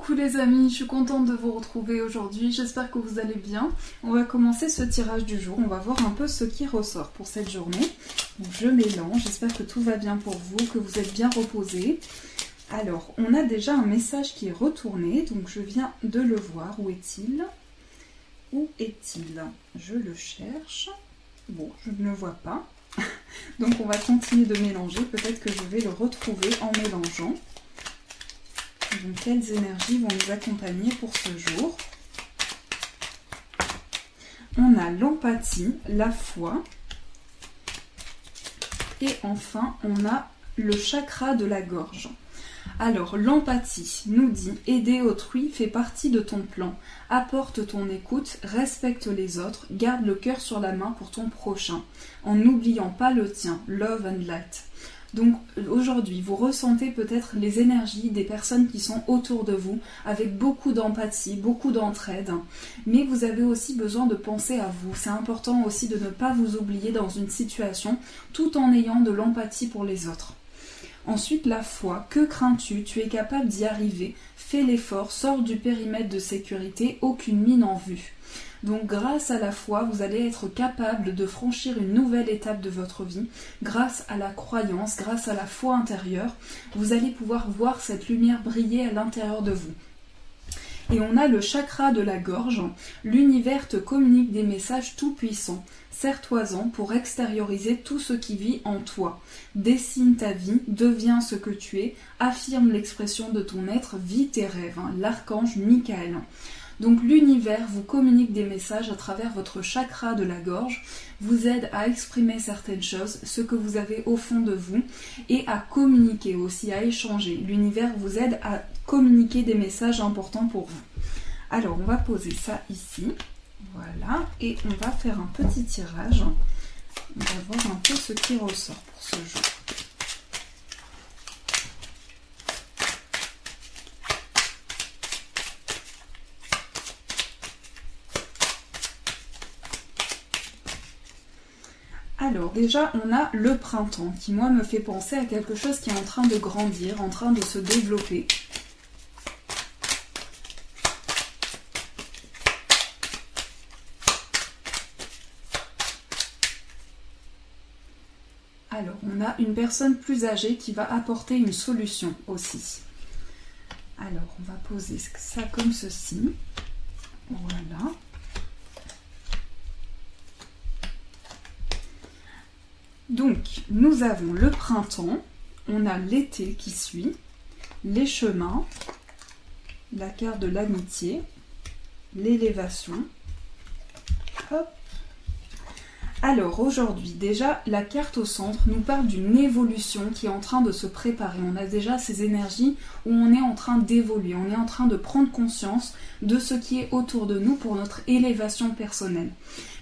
Coucou les amis, je suis contente de vous retrouver aujourd'hui, j'espère que vous allez bien. On va commencer ce tirage du jour, on va voir un peu ce qui ressort pour cette journée. Donc je mélange, j'espère que tout va bien pour vous, que vous êtes bien reposés. Alors, on a déjà un message qui est retourné, donc je viens de le voir. Où est-il? Où est-il? Je le cherche. Bon, je ne le vois pas. Donc on va continuer de mélanger, peut-être que je vais le retrouver en mélangeant. Donc quelles énergies vont nous accompagner pour ce jour? On a l'empathie, la foi. Et enfin, on a le chakra de la gorge. Alors, l'empathie nous dit « Aider autrui fait partie de ton plan. Apporte ton écoute, respecte les autres, garde le cœur sur la main pour ton prochain, en n'oubliant pas le tien, love and light. » Donc aujourd'hui, vous ressentez peut-être les énergies des personnes qui sont autour de vous, avec beaucoup d'empathie, beaucoup d'entraide, mais vous avez aussi besoin de penser à vous. C'est important aussi de ne pas vous oublier dans une situation, tout en ayant de l'empathie pour les autres. Ensuite, la foi. Que crains-tu? Tu es capable d'y arriver. Fais l'effort, sors du périmètre de sécurité, aucune mine en vue. Donc grâce à la foi, vous allez être capable de franchir une nouvelle étape de votre vie. Grâce à la croyance, grâce à la foi intérieure, vous allez pouvoir voir cette lumière briller à l'intérieur de vous. Et on a le chakra de la gorge. L'univers te communique des messages tout-puissants. Serre-toi-en pour extérioriser tout ce qui vit en toi. Dessine ta vie, deviens ce que tu es, affirme l'expression de ton être, vis tes rêves. L'archange Michael. Donc l'univers vous communique des messages à travers votre chakra de la gorge, vous aide à exprimer certaines choses, ce que vous avez au fond de vous, et à communiquer aussi, à échanger. L'univers vous aide à communiquer des messages importants pour vous. Alors on va poser ça ici, voilà, et on va faire un petit tirage. On va voir un peu ce qui ressort pour ce jour. Alors déjà, on a le printemps qui, moi, me fait penser à quelque chose qui est en train de grandir, en train de se développer. Alors, on a une personne plus âgée qui va apporter une solution aussi. Alors, on va poser ça comme ceci. Voilà. Donc, nous avons le printemps, on a l'été qui suit, les chemins, la carte de l'amitié, l'élévation. Hop. Alors aujourd'hui, déjà, la carte au centre nous parle d'une évolution qui est en train de se préparer. On a déjà ces énergies où on est en train d'évoluer, on est en train de prendre conscience de ce qui est autour de nous pour notre élévation personnelle.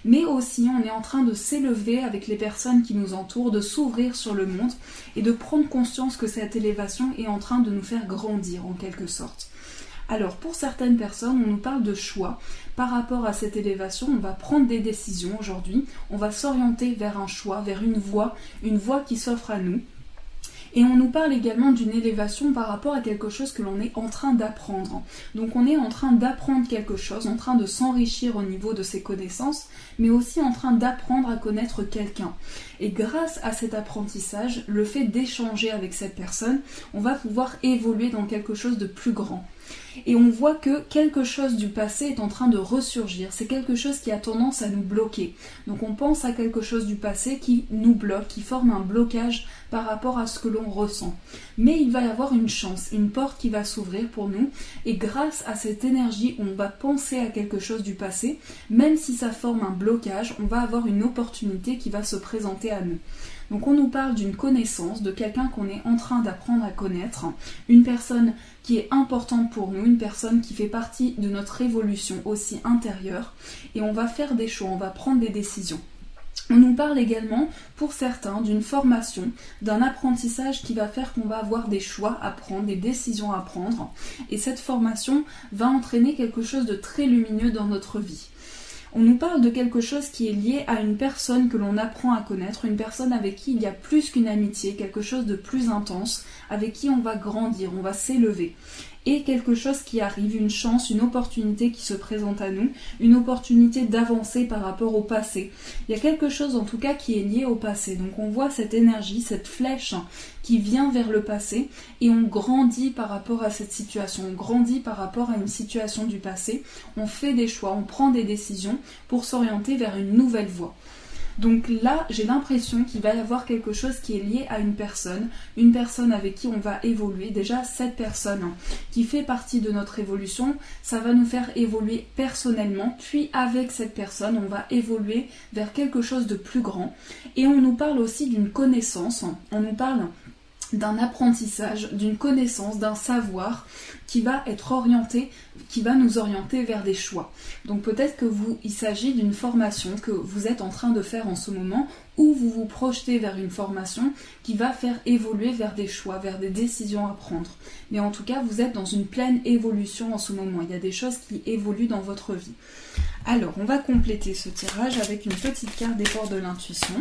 Mais aussi, on est en train de s'élever avec les personnes qui nous entourent, de s'ouvrir sur le monde et de prendre conscience que cette élévation est en train de nous faire grandir en quelque sorte. Alors pour certaines personnes, on nous parle de choix. Par rapport à cette élévation, on va prendre des décisions aujourd'hui, on va s'orienter vers un choix, vers une voie qui s'offre à nous. Et on nous parle également d'une élévation par rapport à quelque chose que l'on est en train d'apprendre. Donc on est en train d'apprendre quelque chose, en train de s'enrichir au niveau de ses connaissances, mais aussi en train d'apprendre à connaître quelqu'un. Et grâce à cet apprentissage, le fait d'échanger avec cette personne, on va pouvoir évoluer dans quelque chose de plus grand. Et on voit que quelque chose du passé est en train de ressurgir. C'est quelque chose qui a tendance à nous bloquer. Donc on pense à quelque chose du passé qui nous bloque, qui forme un blocage par rapport à ce que l'on ressent. Mais il va y avoir une chance, une porte qui va s'ouvrir pour nous. Et grâce à cette énergie où on va penser à quelque chose du passé, même si ça forme un blocage, on va avoir une opportunité qui va se présenter à nous. Donc on nous parle d'une connaissance, de quelqu'un qu'on est en train d'apprendre à connaître, une personne qui est importante pour nous, une personne qui fait partie de notre évolution aussi intérieure, et on va faire des choix, on va prendre des décisions. On nous parle également, pour certains, d'une formation, d'un apprentissage qui va faire qu'on va avoir des choix à prendre, des décisions à prendre, et cette formation va entraîner quelque chose de très lumineux dans notre vie. On nous parle de quelque chose qui est lié à une personne que l'on apprend à connaître, une personne avec qui il y a plus qu'une amitié, quelque chose de plus intense, avec qui on va grandir, on va s'élever. et quelque chose qui arrive, une chance, une opportunité qui se présente à nous, une opportunité d'avancer par rapport au passé. Il y a quelque chose en tout cas qui est lié au passé. Donc on voit cette énergie, cette flèche qui vient vers le passé et on grandit par rapport à cette situation, on grandit par rapport à une situation du passé, on fait des choix, on prend des décisions pour s'orienter vers une nouvelle voie. Donc là, j'ai l'impression qu'il va y avoir quelque chose qui est lié à une personne avec qui on va évoluer. Déjà, cette personne qui fait partie de notre évolution, ça va nous faire évoluer personnellement, puis avec cette personne, on va évoluer vers quelque chose de plus grand. Et on nous parle aussi d'une connaissance, on nous parle d'un apprentissage, d'une connaissance, d'un savoir qui va être orienté, qui va nous orienter vers des choix. Donc peut-être que il s'agit d'une formation que vous êtes en train de faire en ce moment, ou vous vous projetez vers une formation qui va faire évoluer vers des choix, vers des décisions à prendre. Mais en tout cas, vous êtes dans une pleine évolution en ce moment. Il y a des choses qui évoluent dans votre vie. Alors, on va compléter ce tirage avec une petite carte des ports de l'intuition.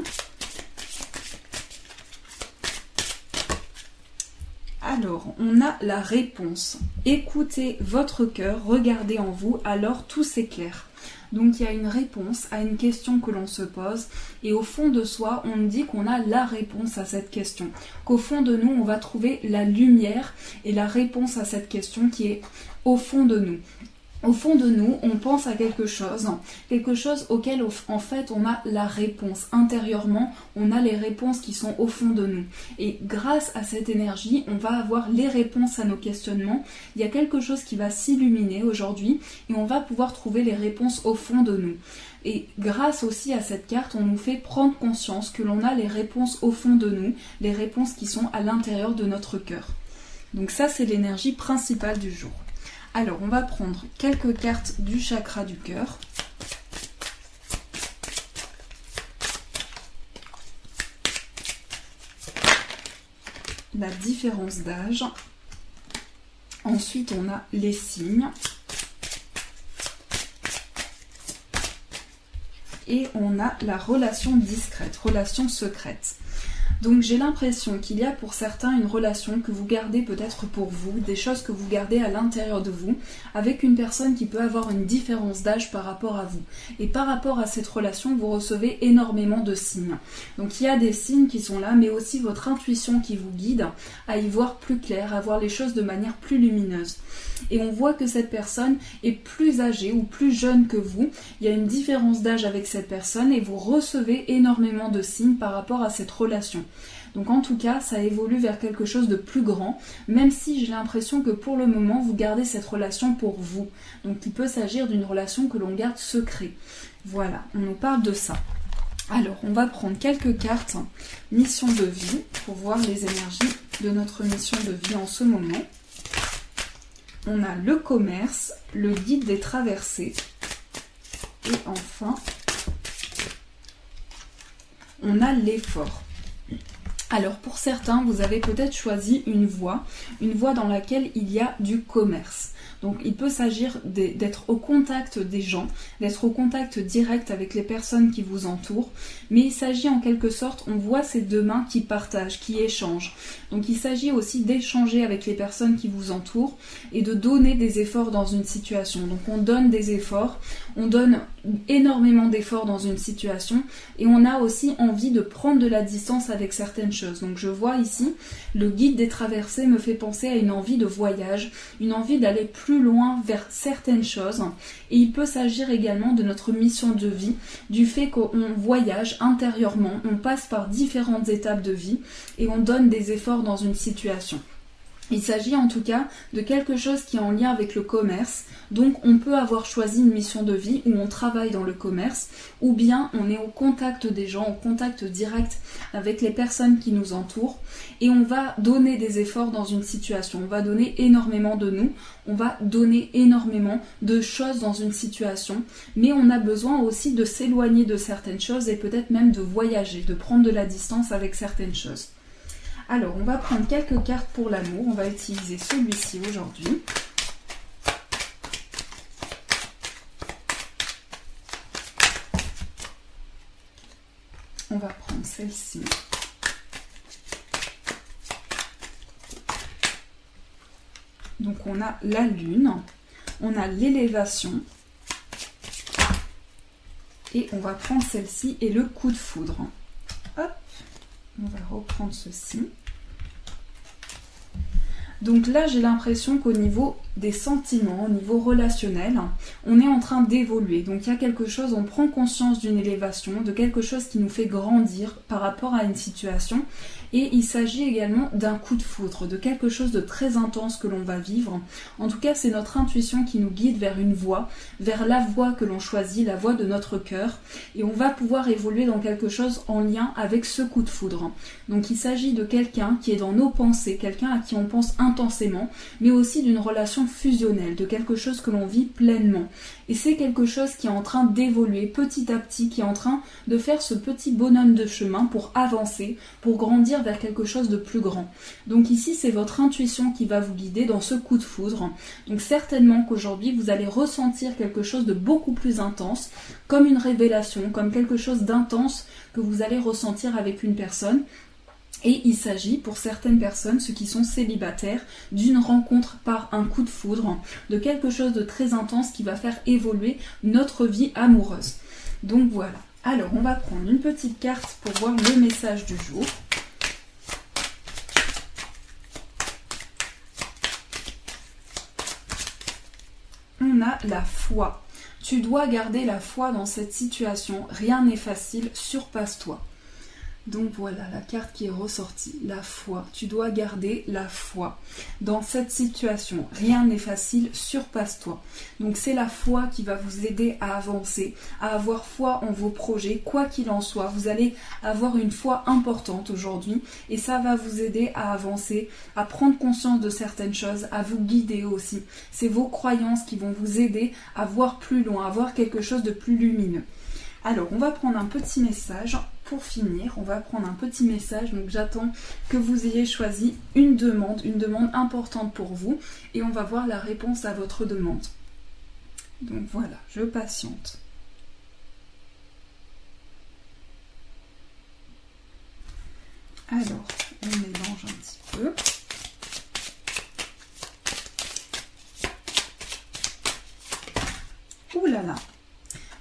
Alors, on a la réponse. Écoutez votre cœur, regardez en vous, alors tout s'éclaire. Donc il y a une réponse à une question que l'on se pose et au fond de soi, on dit qu'on a la réponse à cette question. Qu'au fond de nous, on va trouver la lumière et la réponse à cette question qui est au fond de nous. Au fond de nous, on pense à quelque chose auquel en fait on a la réponse. Intérieurement, on a les réponses qui sont au fond de nous. Et grâce à cette énergie, on va avoir les réponses à nos questionnements. Il y a quelque chose qui va s'illuminer aujourd'hui et on va pouvoir trouver les réponses au fond de nous. Et grâce aussi à cette carte, on nous fait prendre conscience que l'on a les réponses au fond de nous, les réponses qui sont à l'intérieur de notre cœur. Donc ça, c'est l'énergie principale du jour. Alors, on va prendre quelques cartes du chakra du cœur. La différence d'âge. Ensuite, on a les signes. Et on a la relation discrète, relation secrète. Donc j'ai l'impression qu'il y a pour certains une relation que vous gardez peut-être pour vous, des choses que vous gardez à l'intérieur de vous, avec une personne qui peut avoir une différence d'âge par rapport à vous. Et par rapport à cette relation, vous recevez énormément de signes. Donc il y a des signes qui sont là, mais aussi votre intuition qui vous guide à y voir plus clair, à voir les choses de manière plus lumineuse. Et on voit que cette personne est plus âgée ou plus jeune que vous. Il y a une différence d'âge avec cette personne et vous recevez énormément de signes par rapport à cette relation. Donc en tout cas, ça évolue vers quelque chose de plus grand, même si j'ai l'impression que pour le moment, vous gardez cette relation pour vous. Donc il peut s'agir d'une relation que l'on garde secret. Voilà, on nous parle de ça. Alors, on va prendre quelques cartes mission de vie pour voir les énergies de notre mission de vie en ce moment. On a le commerce, le guide des traversées et enfin, on a l'effort. Alors pour certains, vous avez peut-être choisi une voie dans laquelle il y a du commerce. Donc il peut s'agir d'être au contact des gens, d'être au contact direct avec les personnes qui vous entourent, mais il s'agit en quelque sorte, on voit ces deux mains qui partagent, qui échangent. Donc il s'agit aussi d'échanger avec les personnes qui vous entourent et de donner des efforts dans une situation. Donc on donne des efforts, on donne énormément d'efforts dans une situation et on a aussi envie de prendre de la distance avec certaines choses. Donc je vois ici, le guide des traversées me fait penser à une envie de voyage, une envie d'aller plus loin vers certaines choses. Et il peut s'agir également de notre mission de vie, du fait qu'on voyage intérieurement, on passe par différentes étapes de vie et on donne des efforts dans une situation. Il s'agit en tout cas de quelque chose qui est en lien avec le commerce, donc on peut avoir choisi une mission de vie où on travaille dans le commerce, ou bien on est au contact des gens, au contact direct avec les personnes qui nous entourent, et on va donner des efforts dans une situation, on va donner énormément de nous, on va donner énormément de choses dans une situation, mais on a besoin aussi de s'éloigner de certaines choses et peut-être même de voyager, de prendre de la distance avec certaines choses. Alors, on va prendre quelques cartes pour l'amour. On va utiliser celui-ci aujourd'hui. On va prendre celle-ci. Donc Donc on a la lune, on a l'élévation, et on va prendre celle-ci et le coup de foudre. Hop, on va reprendre ceci. Donc là, j'ai l'impression qu'au niveau des sentiments, au niveau relationnel, on est en train d'évoluer. Donc il y a quelque chose, on prend conscience d'une élévation, de quelque chose qui nous fait grandir par rapport à une situation. Et il s'agit également d'un coup de foudre, de quelque chose de très intense que l'on va vivre. En tout cas, c'est notre intuition qui nous guide vers une voie, vers la voie que l'on choisit, la voie de notre cœur. Et on va pouvoir évoluer dans quelque chose en lien avec ce coup de foudre. Donc il s'agit de quelqu'un qui est dans nos pensées, quelqu'un à qui on pense intensément, mais aussi d'une relation fusionnelle, de quelque chose que l'on vit pleinement. Et c'est quelque chose qui est en train d'évoluer petit à petit, qui est en train de faire ce petit bonhomme de chemin pour avancer, pour grandir vers quelque chose de plus grand. Donc ici, c'est votre intuition qui va vous guider dans ce coup de foudre. Donc certainement qu'aujourd'hui, vous allez ressentir quelque chose de beaucoup plus intense, comme une révélation, comme quelque chose d'intense que vous allez ressentir avec une personne. Et il s'agit, pour certaines personnes, ceux qui sont célibataires, d'une rencontre par un coup de foudre, de quelque chose de très intense qui va faire évoluer notre vie amoureuse. Donc voilà. Alors, on va prendre une petite carte pour voir le message du jour. On a la foi. Tu dois garder la foi dans cette situation. Rien n'est facile, surpasse-toi. Donc voilà la carte qui est ressortie, la foi. Tu dois garder la foi dans cette situation. Rien n'est facile, surpasse-toi. Donc c'est la foi qui va vous aider à avancer, à avoir foi en vos projets, quoi qu'il en soit. Vous allez avoir une foi importante aujourd'hui et ça va vous aider à avancer, à prendre conscience de certaines choses, à vous guider aussi. C'est vos croyances qui vont vous aider à voir plus loin, à voir quelque chose de plus lumineux. Alors, on va prendre un petit message pour finir. On va prendre un petit message. Donc, j'attends que vous ayez choisi une demande importante pour vous. Et on va voir la réponse à votre demande. Donc, voilà, je patiente. Alors, on mélange un petit peu. Ouh là là!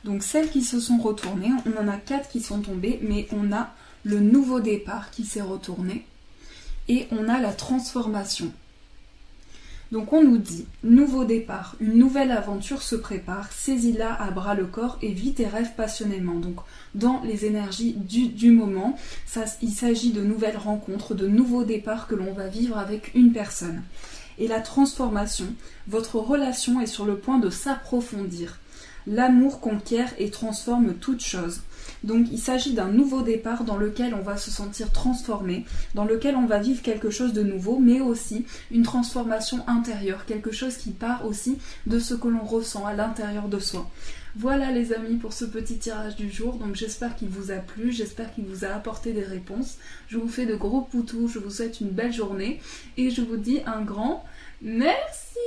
Donc celles qui se sont retournées, on en a 4 qui sont tombées, mais on a le nouveau départ qui s'est retourné et on a la transformation. Donc on nous dit, nouveau départ, une nouvelle aventure se prépare, saisis-la à bras le corps et vis tes rêves passionnément. Donc dans les énergies du moment, il s'agit de nouvelles rencontres, de nouveaux départs que l'on va vivre avec une personne. Et la transformation, votre relation est sur le point de s'approfondir. L'amour conquiert et transforme toute chose. Donc il s'agit d'un nouveau départ dans lequel on va se sentir transformé, dans lequel on va vivre quelque chose de nouveau, mais aussi une transformation intérieure, quelque chose qui part aussi de ce que l'on ressent à l'intérieur de soi. Voilà les amis pour ce petit tirage du jour, donc j'espère qu'il vous a plu, j'espère qu'il vous a apporté des réponses. Je vous fais de gros poutous, je vous souhaite une belle journée et je vous dis un grand merci.